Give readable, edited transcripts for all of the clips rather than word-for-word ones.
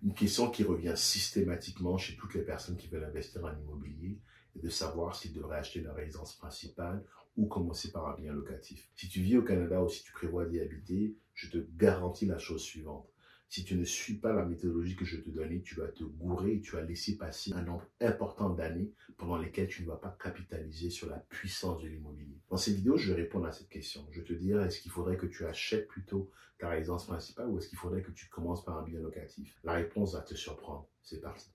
Une question qui revient systématiquement chez toutes les personnes qui veulent investir en immobilier est de savoir s'ils devraient acheter leur résidence principale ou commencer par un bien locatif. Si tu vis au Canada ou si tu prévois d'y habiter, je te garantis la chose suivante. Si tu ne suis pas la méthodologie que je te donnais, tu vas te gourer et tu vas laisser passer un nombre important d'années pendant lesquelles tu ne vas pas capitaliser sur la puissance de l'immobilier. Dans cette vidéo, je vais répondre à cette question. Je vais te dire, est-ce qu'il faudrait que tu achètes plutôt ta résidence principale ou est-ce qu'il faudrait que tu commences par un bien locatif? La réponse va te surprendre. C'est parti.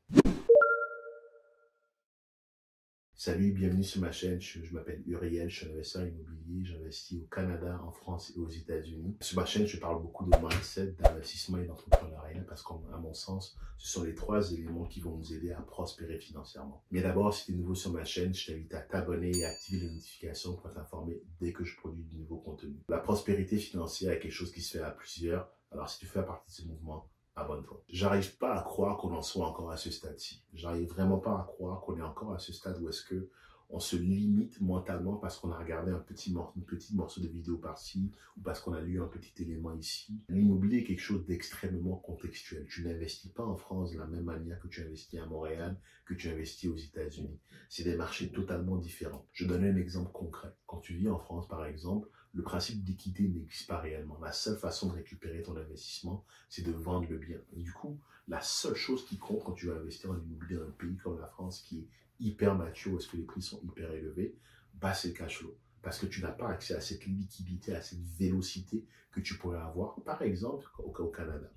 Salut, bienvenue sur ma chaîne. Je m'appelle Uriel, je suis investisseur immobilier. J'investis au Canada, en France et aux États-Unis. Sur ma chaîne, je parle beaucoup de mindset, d'investissement et d'entrepreneuriat parce qu'à mon sens, ce sont les trois éléments qui vont nous aider à prospérer financièrement. Mais d'abord, si tu es nouveau sur ma chaîne, je t'invite à t'abonner et à activer les notifications pour t'informer dès que je produis du nouveau contenu. La prospérité financière est quelque chose qui se fait à plusieurs. Alors, si tu fais partie de ce mouvement, abonne-toi. J'arrive pas à croire qu'on en soit encore à ce stade-ci. J'arrive vraiment pas à croire qu'on est encore à ce stade où est-ce que on se limite mentalement parce qu'on a regardé un petit morceau de vidéo par-ci ou parce qu'on a lu un petit élément ici. L'immobilier est quelque chose d'extrêmement contextuel. Tu n'investis pas en France de la même manière que tu investis à Montréal, que tu investis aux États-Unis. C'est des marchés totalement différents. Je donne un exemple concret. Quand tu vis en France, par exemple, le principe d'équité n'existe pas réellement. La seule façon de récupérer ton investissement, c'est de vendre le bien. Et du coup, la seule chose qui compte quand tu vas investir en immobilier dans un pays comme la France, qui est hyper mature, où est-ce que les prix sont hyper élevés, bah c'est le cash flow. Parce que tu n'as pas accès à cette liquidité, à cette vélocité que tu pourrais avoir, par exemple, au Canada.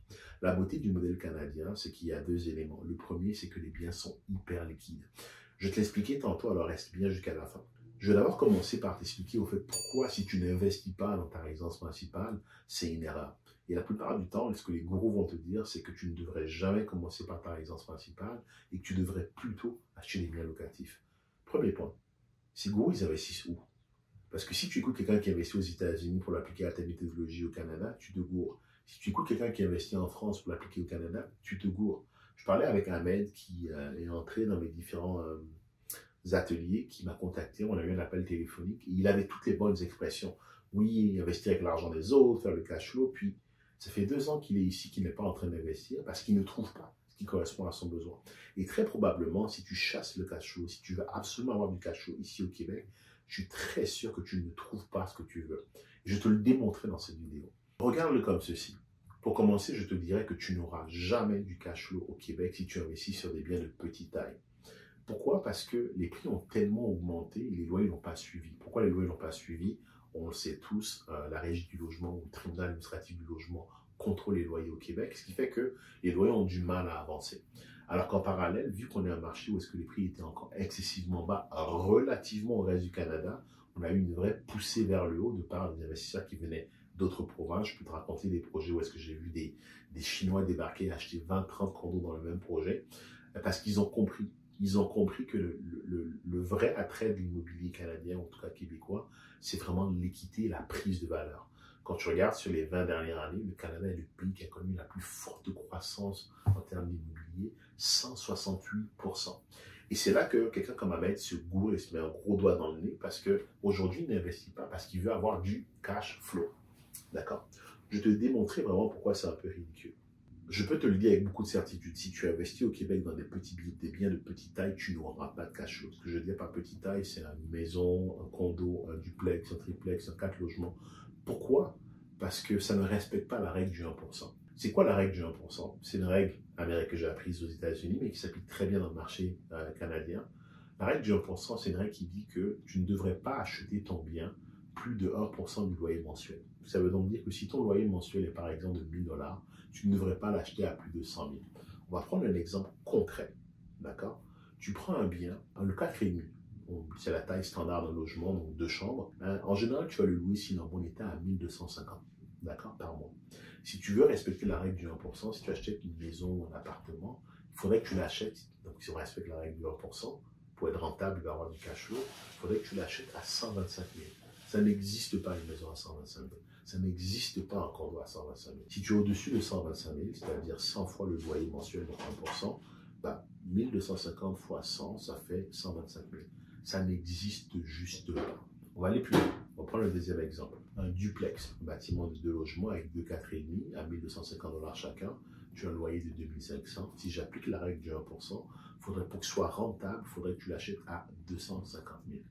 La beauté du modèle canadien, c'est qu'il y a deux éléments. Le premier, c'est que les biens sont hyper liquides. Je te l'expliquais tantôt, alors reste bien jusqu'à la fin. Je vais d'abord commencer par t'expliquer au fait pourquoi si tu n'investis pas dans ta résidence principale, c'est une erreur. Et la plupart du temps, ce que les gourous vont te dire, c'est que tu ne devrais jamais commencer par ta résidence principale et que tu devrais plutôt acheter des biens locatifs. Premier point, ces gourous, ils investissent où? Parce que si tu écoutes quelqu'un qui investit aux États-Unis pour l'appliquer à ta méthodologie au Canada, tu te gourres. Si tu écoutes quelqu'un qui investit en France pour l'appliquer au Canada, tu te gourres. Je parlais avec Ahmed qui est entré dans mes différents ateliers, qui m'a contacté, on a eu un appel téléphonique, et il avait toutes les bonnes expressions. Oui, investir avec l'argent des autres, faire le cash flow, puis ça fait 2 ans qu'il est ici, qu'il n'est pas en train d'investir, parce qu'il ne trouve pas ce qui correspond à son besoin. Et très probablement, si tu chasses le cash flow, si tu veux absolument avoir du cash flow ici au Québec, je suis très sûr que tu ne trouves pas ce que tu veux. Et je te le démontrerai dans cette vidéo. Regarde-le comme ceci. Pour commencer, je te dirais que tu n'auras jamais du cash flow au Québec si tu investis sur des biens de petite taille. Pourquoi? Parce que les prix ont tellement augmenté et les loyers n'ont pas suivi. Pourquoi les loyers n'ont pas suivi? On le sait tous, la Régie du logement ou le tribunal administratif du logement contrôle les loyers au Québec, ce qui fait que les loyers ont du mal à avancer. Alors qu'en parallèle, vu qu'on est un marché où est-ce que les prix étaient encore excessivement bas relativement au reste du Canada, on a eu une vraie poussée vers le haut de part des investisseurs qui venaient d'autres provinces. Je peux te raconter des projets où est-ce que j'ai vu des Chinois débarquer et acheter 20-30 condos dans le même projet parce qu'ils ont compris. Ils ont compris que le vrai attrait de l'immobilier canadien, en tout cas québécois, c'est vraiment l'équité et la prise de valeur. Quand tu regardes sur les 20 dernières années, le Canada est le pays qui a connu la plus forte croissance en termes d'immobilier, 168%. Et c'est là que quelqu'un comme Ahmed se gourre et se met un gros doigt dans le nez parce qu'aujourd'hui, il n'investit pas parce qu'il veut avoir du cash flow. D'accord? Je te démontrer vraiment pourquoi c'est un peu ridicule. Je peux te le dire avec beaucoup de certitude, si tu investis au Québec dans des biens de petite taille, tu n'auras pas de cash flow. Ce que je veux dire par petite taille, c'est une maison, un condo, un duplex, un triplex, un 4 logements. Pourquoi? Parce que ça ne respecte pas la règle du 1%. C'est quoi la règle du 1%? C'est une règle américaine que j'ai apprise aux États-Unis, mais qui s'applique très bien dans le marché canadien. La règle du 1%, c'est une règle qui dit que tu ne devrais pas acheter ton bien plus de 1% du loyer mensuel. Ça veut donc dire que si ton loyer mensuel est par exemple de 1 000 $, tu ne devrais pas l'acheter à plus de 100 000. On va prendre un exemple concret, d'accord? Tu prends un bien, le 4,5, c'est la taille standard d'un logement, donc 2 chambres. En général, tu vas le louer sinon en bon état à 1 250, d'accord, par mois. Si tu veux respecter la règle du 1%, si tu achètes une maison ou un appartement, il faudrait que tu l'achètes, donc si on respecte la règle du 1%, pour être rentable et avoir du cash flow, il faudrait que tu l'achètes à 125 000. Ça n'existe pas une maison à 125 000. Ça n'existe pas un condo à 125 000. Si tu es au-dessus de 125 000, c'est-à-dire 100 fois le loyer mensuel de 1%, bah, 1250 fois 100, ça fait 125 000. Ça n'existe juste pas. On va aller plus loin. On va prendre le deuxième exemple. Un duplex, un bâtiment de 2 logements avec 2 4,5 à 1 250 $ chacun. tu as un loyer de 2500. Si j'applique la règle du 1%, faudrait, pour que ce soit rentable, il faudrait que tu l'achètes à 250 000.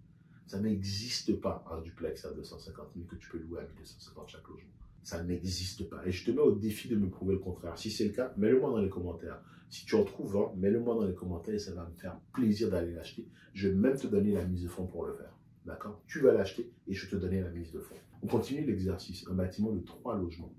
Ça n'existe pas un duplex à 250 000 que tu peux louer à 1250 chaque logement. Ça n'existe pas. Et je te mets au défi de me prouver le contraire. Si c'est le cas, mets-le-moi dans les commentaires. Si tu en trouves un, mets-le-moi dans les commentaires et ça va me faire plaisir d'aller l'acheter. Je vais même te donner la mise de fonds pour le faire. D'accord? Tu vas l'acheter et je vais te donner la mise de fonds. On continue l'exercice. Un bâtiment de 3 logements.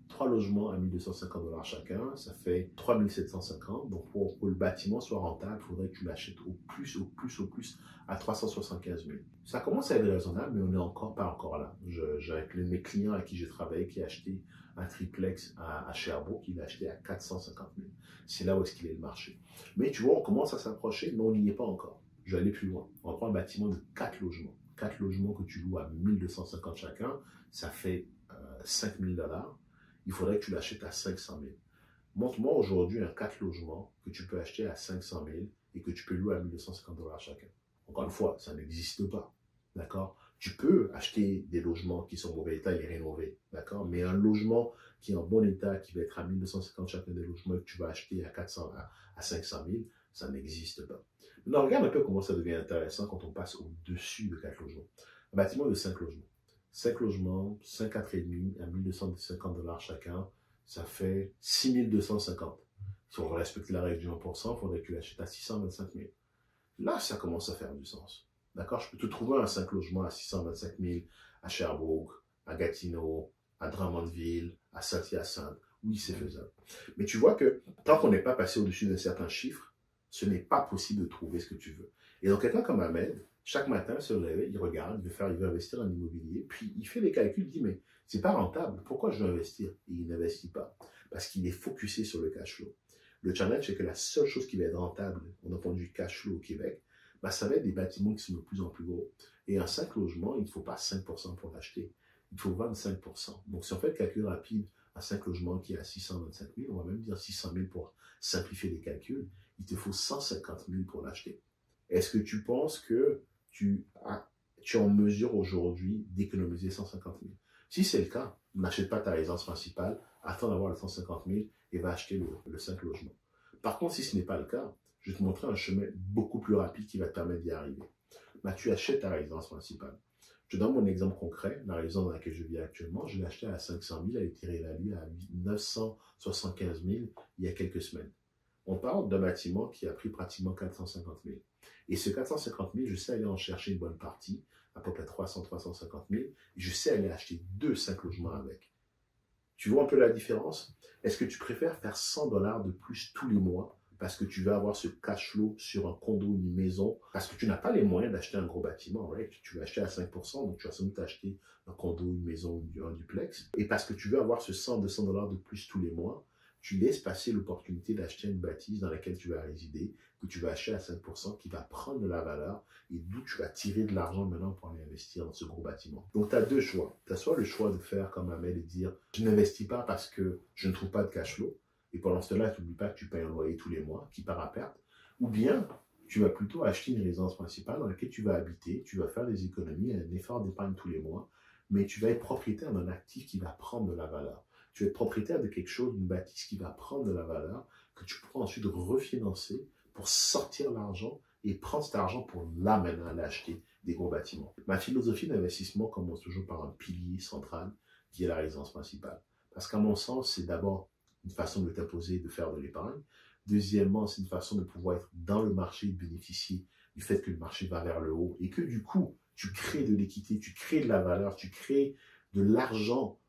3 logements à 1250 $ chacun, ça fait 3750. Donc, pour que le bâtiment soit rentable, il faudrait que tu l'achètes au plus à 375 000. Ça commence à être raisonnable, mais on n'est encore pas encore là. Avec mes clients à qui j'ai travaillé, qui a acheté un triplex à Sherbrooke, il l'a acheté à 450 000. C'est là où est-ce qu'il est le marché. Mais tu vois, on commence à s'approcher, mais on n'y est pas encore. Je vais aller plus loin. On prend un bâtiment de 4 logements. 4 logements que tu loues à 1250 chacun, ça fait 5 000 $. Il faudrait que tu l'achètes à 500 000. Montre-moi aujourd'hui un 4 logements que tu peux acheter à 500 000 et que tu peux louer à 1250 $ chacun. Encore une fois, ça n'existe pas. D'accord? Tu peux acheter des logements qui sont en mauvais état et les rénover. D'accord? Mais un logement qui est en bon état, qui va être à 1250 chacun des logements que tu vas acheter à 500 000, ça n'existe pas. Maintenant, regarde un peu comment ça devient intéressant quand on passe au-dessus de 4 logements. Un bâtiment de 5 logements. 5 logements, 5 4,5 à 1250 $ chacun, ça fait 6 250. Si on respecte la règle du 1%, il faudrait que tu l'achètes à 625 000. Là, ça commence à faire du sens. D'accord? Je peux te trouver un 5 logements à 625 000 à Sherbrooke, à Gatineau, à Drummondville, à Saint-Hyacinthe. Oui, c'est faisable. Mais tu vois que tant qu'on n'est pas passé au-dessus d'un certain chiffre, ce n'est pas possible de trouver ce que tu veux. Et donc, quelqu'un comme Ahmed, chaque matin, se réveille, il regarde, il veut investir en immobilier, puis il fait les calculs, il dit, mais c'est pas rentable, pourquoi je veux investir? Et il n'investit pas, parce qu'il est focusé sur le cash flow. Le challenge, c'est que la seule chose qui va être rentable, on a point de vue cash flow au Québec, bah, ça va être des bâtiments qui sont de plus en plus gros. Et un 5 logements, il ne faut pas 5% pour l'acheter, il faut 25%. Donc, si on fait le calcul rapide, un 5 logements qui est à 625 000, on va même dire 600 000 pour simplifier les calculs, il te faut 150 000 pour l'acheter. Est-ce que tu penses que tu es en mesure aujourd'hui d'économiser 150 000? Si c'est le cas, n'achète pas ta résidence principale, attends d'avoir le 150 000 et va acheter le 5 logements. Par contre, si ce n'est pas le cas, je vais te montrer un chemin beaucoup plus rapide qui va te permettre d'y arriver. Bah, tu achètes ta résidence principale. Je te donne mon exemple concret. La résidence dans laquelle je vis actuellement, je l'ai achetée à 500 000, elle a été réévaluée à 975 000 il y a quelques semaines. On parle d'un bâtiment qui a pris pratiquement 450 000. Et ce 450 000, je sais aller en chercher une bonne partie, à peu près 350 000, et je sais aller acheter 5 logements avec. Tu vois un peu la différence? Est-ce que tu préfères faire 100 $ de plus tous les mois parce que tu vas avoir ce cash flow sur un condo ou une maison, parce que tu n'as pas les moyens d'acheter un gros bâtiment, right? Tu vas acheter à 5%, donc tu vas sans doute acheter un condo, une maison, un duplex, et parce que tu veux avoir ce 100-200 $ de plus tous les mois, tu laisses passer l'opportunité d'acheter une bâtisse dans laquelle tu vas résider, que tu vas acheter à 5%, qui va prendre de la valeur et d'où tu vas tirer de l'argent maintenant pour aller investir dans ce gros bâtiment. Donc, tu as deux choix. Tu as soit le choix de faire comme Ahmed et dire « Je n'investis pas parce que je ne trouve pas de cash flow ». Et pendant ce temps-là, tu n'oublies pas que tu payes un loyer tous les mois qui part à perte. Ou bien, tu vas plutôt acheter une résidence principale dans laquelle tu vas habiter, tu vas faire des économies, un effort d'épargne tous les mois, mais tu vas être propriétaire d'un actif qui va prendre de la valeur. Tu vas être propriétaire de quelque chose, d'une bâtisse qui va prendre de la valeur, que tu pourras ensuite refinancer pour sortir l'argent et prendre cet argent pour là maintenant aller acheter des gros bâtiments. Ma philosophie d'investissement commence toujours par un pilier central qui est la résidence principale. Parce qu'à mon sens, c'est d'abord une façon de t'imposer de faire de l'épargne. Deuxièmement, c'est une façon de pouvoir être dans le marché et de bénéficier du fait que le marché va vers le haut et que du coup, tu crées de l'équité, tu crées de la valeur, tu crées de l'argent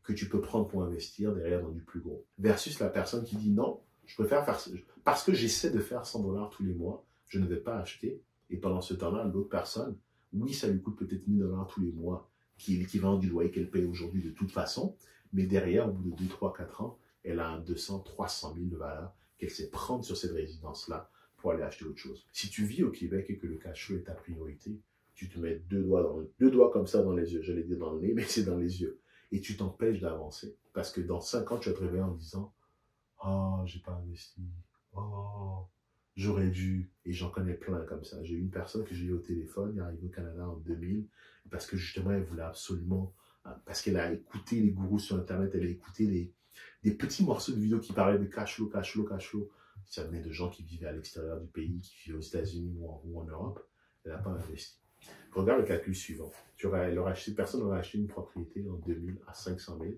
que tu peux prendre pour investir derrière dans du plus gros. Versus la personne qui dit non, je préfère faire parce que j'essaie de faire 100 $ tous les mois, je ne vais pas acheter. Et pendant ce temps-là, l'autre personne, oui, ça lui coûte peut-être 1 000 $ tous les mois, qui est l'équivalent du loyer qu'elle paye aujourd'hui de toute façon. Mais derrière, au bout de 2, 3, 4 ans, elle a un 200, 300 000 de valeur qu'elle sait prendre sur cette résidence-là pour aller acheter autre chose. Si tu vis au Québec et que le cash flow est ta priorité, tu te mets deux doigts comme ça dans les yeux. J'allais dire dans le nez, mais c'est dans les yeux. Et tu t'empêches d'avancer. Parce que dans 5 ans, tu vas te réveiller en disant « Oh, j'ai pas investi. Oh, j'aurais dû. » Et j'en connais plein comme ça. J'ai eu une personne que j'ai eu au téléphone, elle est arrivée au Canada en 2000, parce que justement, elle voulait absolument, parce qu'elle a écouté les gourous sur Internet, elle a écouté Des petits morceaux de vidéos qui parlaient de cash flow, cash flow, cash flow. Ça venait de gens qui vivaient à l'extérieur du pays, qui vivaient aux États-Unis ou en Europe. Elle n'a pas investi. Regarde le calcul suivant. Personne n'aurait acheté une propriété en 2000 à 500 000.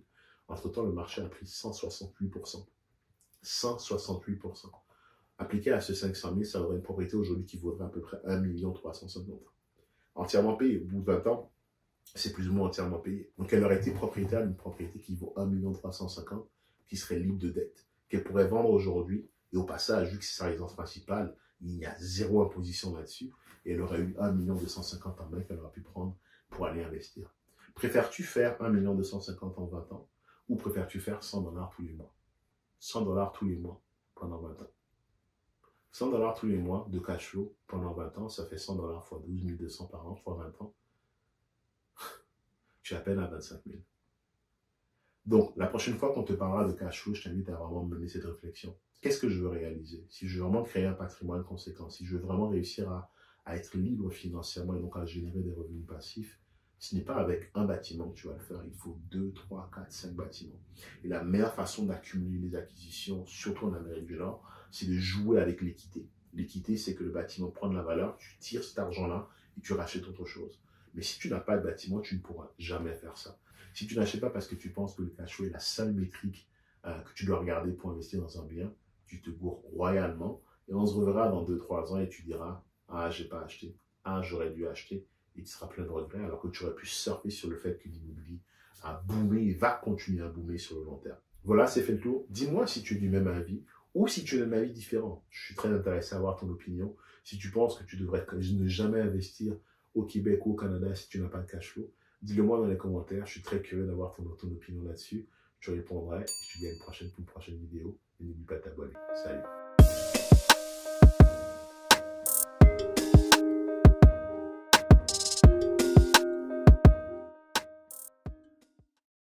Entre-temps, le marché a pris 168%. 168%. Appliqué à ce 500 000, ça aurait une propriété aujourd'hui qui vaudrait à peu près 1 350 000. Entièrement payé. Au bout de 20 ans, c'est plus ou moins entièrement payé. Donc, elle aurait été propriétaire d'une propriété qui vaut 1 350 000, qui serait libre de dette, qu'elle pourrait vendre aujourd'hui. Et au passage, vu que c'est sa résidence principale, il y a zéro imposition là-dessus. Et elle aurait eu 1 250 000 en main qu'elle aurait pu prendre pour aller investir. Préfères-tu faire 1 250 000 en 20 ans ou préfères-tu faire 100 $ tous les mois? 100 $ tous les mois pendant 20 ans. 100 $ tous les mois de cash flow pendant 20 ans, ça fait 100 $ fois 12 200 par an, fois 20 ans. Tu es à peine à 25 000. Donc, la prochaine fois qu'on te parlera de cash flow, je t'invite à vraiment mener cette réflexion. Qu'est-ce que je veux réaliser? Si je veux vraiment créer un patrimoine conséquent, si je veux vraiment réussir à être libre financièrement et donc à générer des revenus passifs, ce n'est pas avec un bâtiment que tu vas le faire. Il faut 2, 3, 4, 5 bâtiments. Et la meilleure façon d'accumuler les acquisitions, surtout en Amérique du Nord, c'est de jouer avec l'équité. L'équité, c'est que le bâtiment prend de la valeur, tu tires cet argent-là et tu rachètes autre chose. Mais si tu n'as pas de bâtiment, tu ne pourras jamais faire ça. Si tu n'achètes pas parce que tu penses que le cash flow est la seule métrique que tu dois regarder pour investir dans un bien, tu te gourres royalement et on se reverra dans 2-3 ans et tu diras « Ah, j'ai pas acheté. Ah, j'aurais dû acheter. » Et tu seras plein de regrets alors que tu aurais pu surfer sur le fait que l'immobilier a boomé et va continuer à boomer sur le long terme. Voilà, c'est fait le tour. Dis-moi si tu es du même avis ou si tu as un avis différent. Je suis très intéressé à avoir ton opinion. Si tu penses que tu devrais ne jamais investir au Québec ou au Canada si tu n'as pas de cash flow, dis-le moi dans les commentaires. Je suis très curieux d'avoir ton opinion là-dessus. Je répondrai. Je te dis à une prochaine vidéo. Et n'oublie pas de t'abonner. Salut.